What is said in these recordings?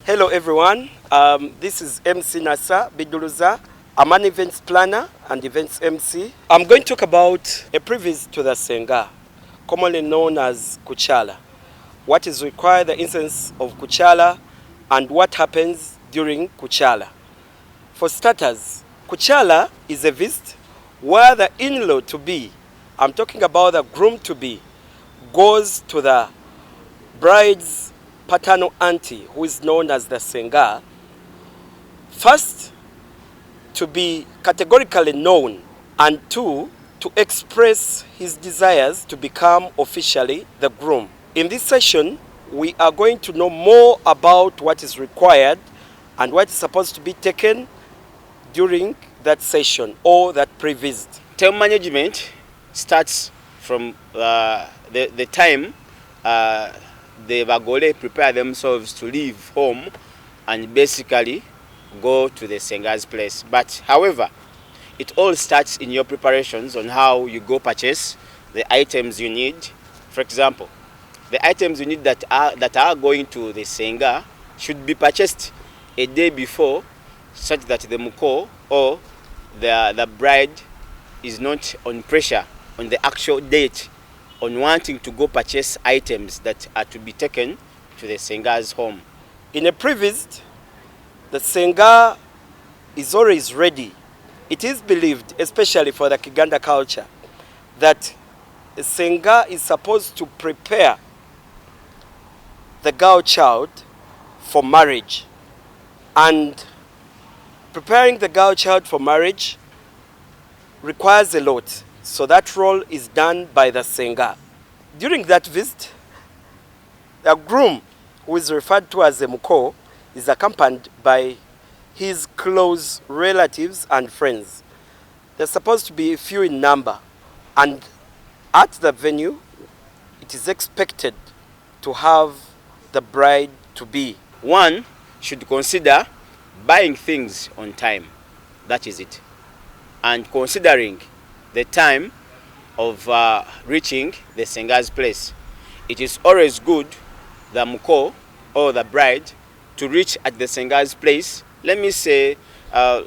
Hello everyone, this is MC Nasa Biduluza. I'm an events planner and events MC. I'm going to talk about a pre-visit to the Senga, commonly known as Kukyala. What is required, the instance of Kukyala, and what happens during Kukyala. For starters, Kukyala is a visit where the in-law to be, I'm talking about the groom to be, goes to the bride's paternal auntie, who is known as the Senga, first to be categorically known, and two, to express his desires to become officially the groom. In this session, we are going to know more about what is required and what is supposed to be taken during that session or that pre-visit. Time management starts from the time the Bagole prepare themselves to leave home and basically go to the Senga's place. But however, it all starts in your preparations on how you go purchase the items you need. For example, the items you need that are going to the Senga should be purchased a day before, such that the muko or the bride is not on pressure on the actual date on wanting to go purchase items that are to be taken to the Senga's home. In a pre-visit, the Senga is always ready. It is believed, especially for the Kiganda culture, that the Senga is supposed to prepare the girl child for marriage. And preparing the girl child for marriage requires a lot. So that role is done by the Senga. During that visit, the groom, who is referred to as a muko, is accompanied by his close relatives and friends. They're supposed to be few in number. And at the venue, it is expected to have the bride to be. One should consider buying things on time. That is it. And considering the time of reaching the Senga's place. It is always good, the muko or the bride, to reach at the Senga's place, let me say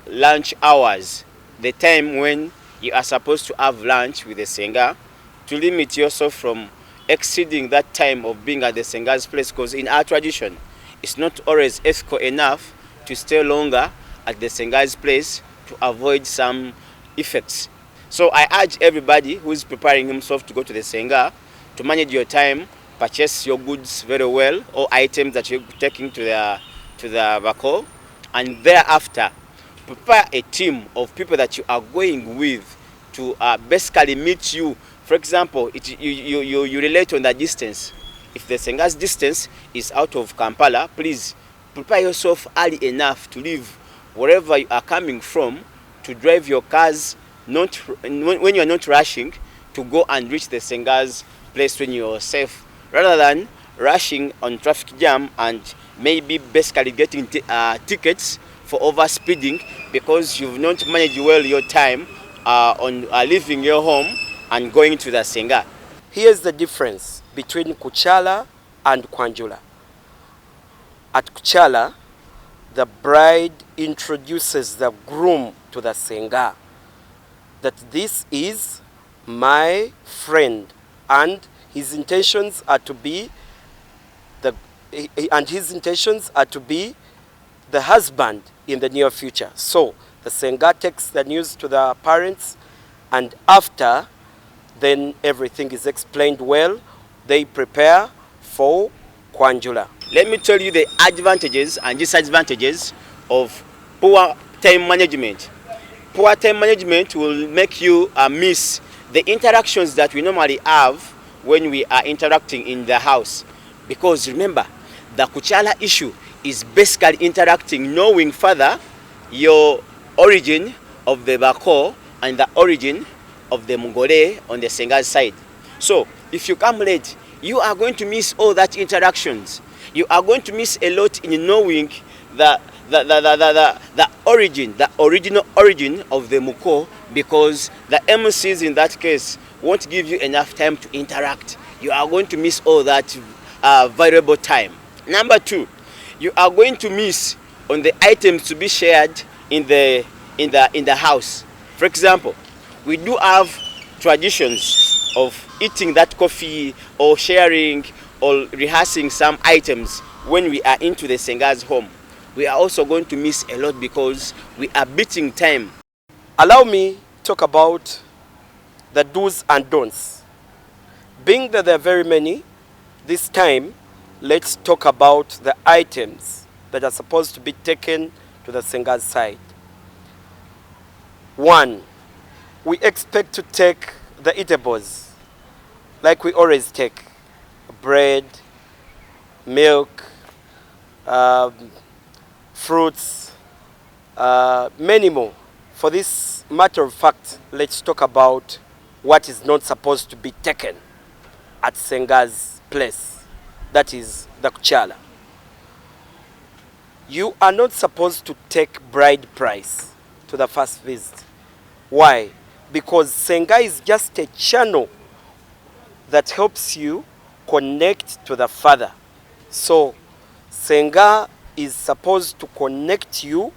lunch hours, the time when you are supposed to have lunch with the Senga, to limit yourself from exceeding that time of being at the Senga's place, because in our tradition, it's not always ethical enough to stay longer at the Senga's place to avoid some effects. So I urge everybody who is preparing himself to go to the Senga to manage your time, purchase your goods very well, or items that you're taking to the bako, and thereafter prepare a team of people that you are going with to basically meet you. For example, you relate on the distance. If the Senga's distance is out of Kampala, please prepare yourself early enough to leave wherever you are coming from, to drive your cars when you are not rushing to go and reach the Senga's place when you are safe, rather than rushing on traffic jam and maybe basically getting tickets for overspeeding because you've not managed well your time on leaving your home and going to the Senga. Here's the difference between Kukyala and Kwanjula. At Kukyala, the bride introduces the groom to the Senga, that this is my friend, and his intentions are to be the husband in the near future. So the Senga takes the news to the parents, and after then everything is explained well, they prepare for Kwanjula. Let me tell you the advantages and disadvantages of poor time management. Poor time management will make you miss the interactions that we normally have when we are interacting in the house. Because remember, the Kukyala issue is basically interacting, knowing further your origin of the bako and the origin of the Mugore on the Senga's side. So if you come late, you are going to miss all that interactions. You are going to miss a lot in knowing the original origin of the muko, because the MCs in that case won't give you enough time to interact. You are going to miss all that valuable time. Number two, you are going to miss on the items to be shared in the house. For example, we do have traditions of eating that coffee or sharing or rehearsing some items when we are into the Senga's home. We are also going to miss a lot because we are beating time. Allow me talk about the do's and don'ts. Being that there are very many, this time let's talk about the items that are supposed to be taken to the Senga's side. 1. We expect to take the eatables like we always take: bread, milk, fruits, many more. For this matter of fact, let's talk about what is not supposed to be taken at Senga's place, that is the Kukyala. You are not supposed to take bride price to the first visit. Why? Because Senga is just a channel that helps you connect to the Father. So Senga is supposed to connect you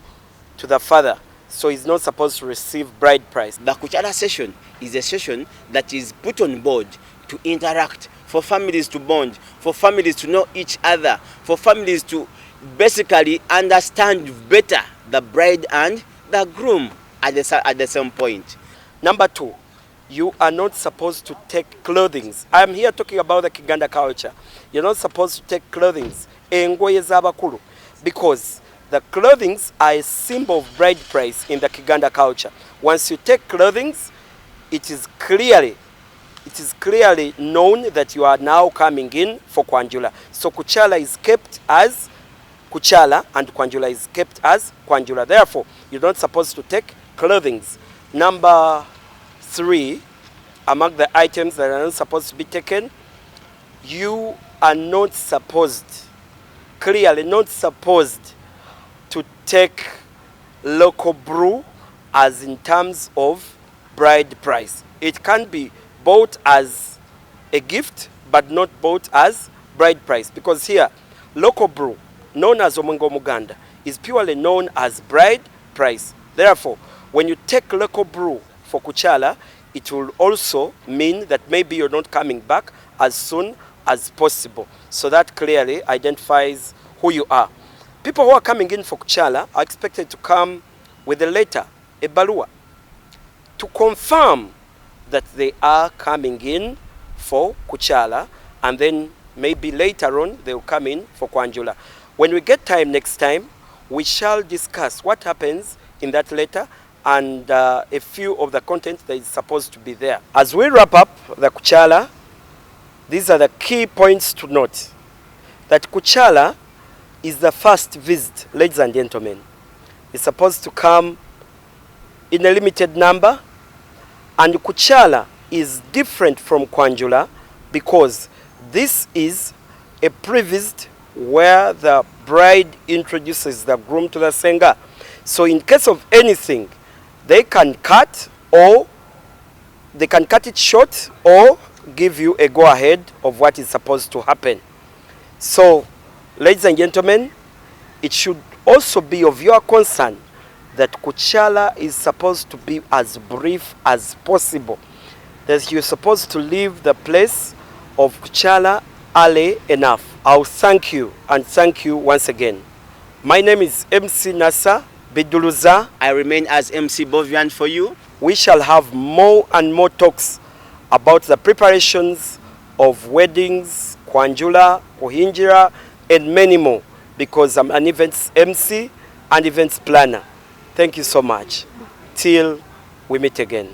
to the Father. So he's not supposed to receive bride price. The Kukyala session is a session that is put on board to interact, for families to bond, for families to know each other, for families to basically understand better the bride and the groom at the same point. Number 2, you are not supposed to take clothings. I'm here talking about the Kiganda culture. You're not supposed to take clothings, engoye z'abakulu, because the clothings are a symbol of bride price in the Kiganda culture. Once you take clothings, it is clearly known that you are now coming in for Kwanjula. So Kukyala is kept as Kukyala and Kwanjula is kept as Kwanjula. Therefore, you're not supposed to take clothings. Number 3, among the items that are not supposed to be taken, you are not supposed, clearly not supposed, to take local brew as in terms of bride price. It can be bought as a gift but not bought as bride price, because here local brew, known as Omungo Muganda, is purely known as bride price. Therefore, when you take local brew for Kukyala, it will also mean that maybe you're not coming back as soon as possible. So that clearly identifies who you are. People who are coming in for Kukyala are expected to come with a letter, a balua, to confirm that they are coming in for Kukyala, and then maybe later on they will come in for Kwanjula. When we get time next time, we shall discuss what happens in that letter and a few of the content that is supposed to be there. As we wrap up the Kukyala, these are the key points to note. That Kukyala is the first visit, ladies and gentlemen. It's supposed to come in a limited number, and Kukyala is different from Kwanjula because this is a pre-visit where the bride introduces the groom to the Senga. So in case of anything, they can cut it short or give you a go-ahead of what is supposed to happen. So, ladies and gentlemen, it should also be of your concern that Kukyala is supposed to be as brief as possible. That you're supposed to leave the place of Kukyala early enough. I'll thank you and thank you once again. My name is MC Nasa Biduluza. I remain as MC Bovian for you. We shall have more and more talks about the preparations of weddings, Kwanjula, Kuhinjira, and many more, because I'm an events MC and events planner. Thank you so much. Till we meet again.